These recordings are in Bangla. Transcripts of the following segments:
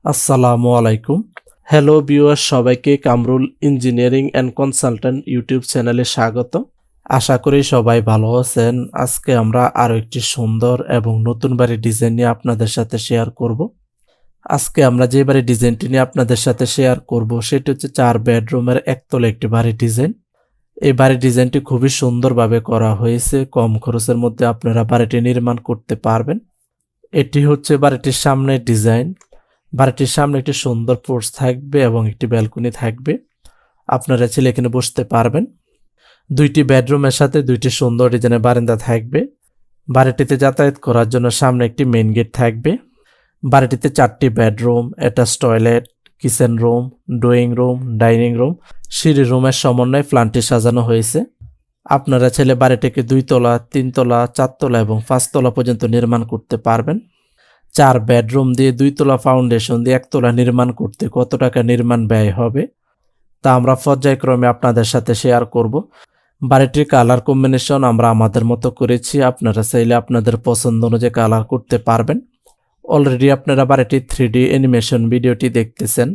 আসসালামু আলাইকুম। হ্যালো ভিউয়ার, সবাইকে Kamrul engineering and consultant YouTube চ্যানেলে স্বাগত। আশা করি সবাই ভালো আছেন। আজকে আমরা আরো একটি সুন্দর এবং নতুন বাড়ির ডিজাইন নিয়ে আপনাদের সাথে শেয়ার করব। আজকে আমরা যে বাড়ির ডিজাইনটি নিয়ে আপনাদের সাথে শেয়ার করব সেটি হচ্ছে 4 বেডরুমের একতলা একটি বাড়ির ডিজাইন। এই বাড়ির ডিজাইনটি খুবই সুন্দরভাবে করা হয়েছে। কম খরচের মধ্যে আপনারা বাড়িটি নির্মাণ করতে পারবেন। এটি হচ্ছে বাড়িটির সামনের ডিজাইন। বাড়িটির সামনে একটি সুন্দর পোর্চ থাকবে এবং একটি ব্যালকনি থাকবে। আপনারা চাইলে এখানে বসতে পারবেন। দুইটি বেডরুমের সাথে দুইটি সুন্দর ডিজাইনের বারান্দা থাকবে। বাড়িটিতে যাতায়াত করার জন্য সামনে একটি মেইন গেট থাকবে। বাড়িটিতে 4টি bedroom, attach toilet, kitchen room, drawing room, dining room, সিঁড়ি রুমের সমন্বয়ে প্ল্যানটি সাজানো হয়েছে। আপনারা চাইলে বাড়িটিকে 2 তলা, 3 তলা, 4 তলা এবং 5 তলা পর্যন্ত নির্মাণ করতে পারবেন। 4 বেডরুম দিয়ে 2 তলা ফাউন্ডেশন দিয়ে 1 তলা নির্মাণ করতে কত টাকা নির্মাণ ব্যয় হবে তা আমরা পর্যায়ক্রমে আপনাদের সাথে শেয়ার করব। বাড়িটির কালার কম্বিনেশন আমরা আমাদের মতো করেছি। আপনারা চাইলে আপনাদের পছন্দ অনুযায়ী কালার করতে পারবেন। অলরেডি আপনারা বাড়িটির 3D অ্যানিমেশন ভিডিওটি দেখতেছেন।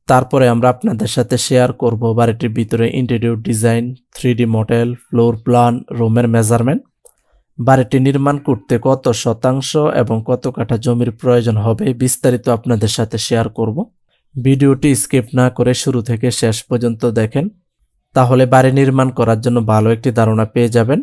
তারপরে আমরা আপনাদের সাথে শেয়ার করব বাড়িটির ভিতরে interior design, 3D model, floor plan, রুমের মেজারমেন্ট, বাড়িটি নির্মাণ করতে কত শতাংশ এবং কত কাঠা জমির প্রয়োজন হবে বিস্তারিত আপনাদের সাথে শেয়ার করব। ভিডিওটি স্কিপ না করে শুরু থেকে শেষ পর্যন্ত দেখেন, তাহলে বাড়ি নির্মাণ করার জন্য ভালো একটি ধারণা পেয়ে যাবেন।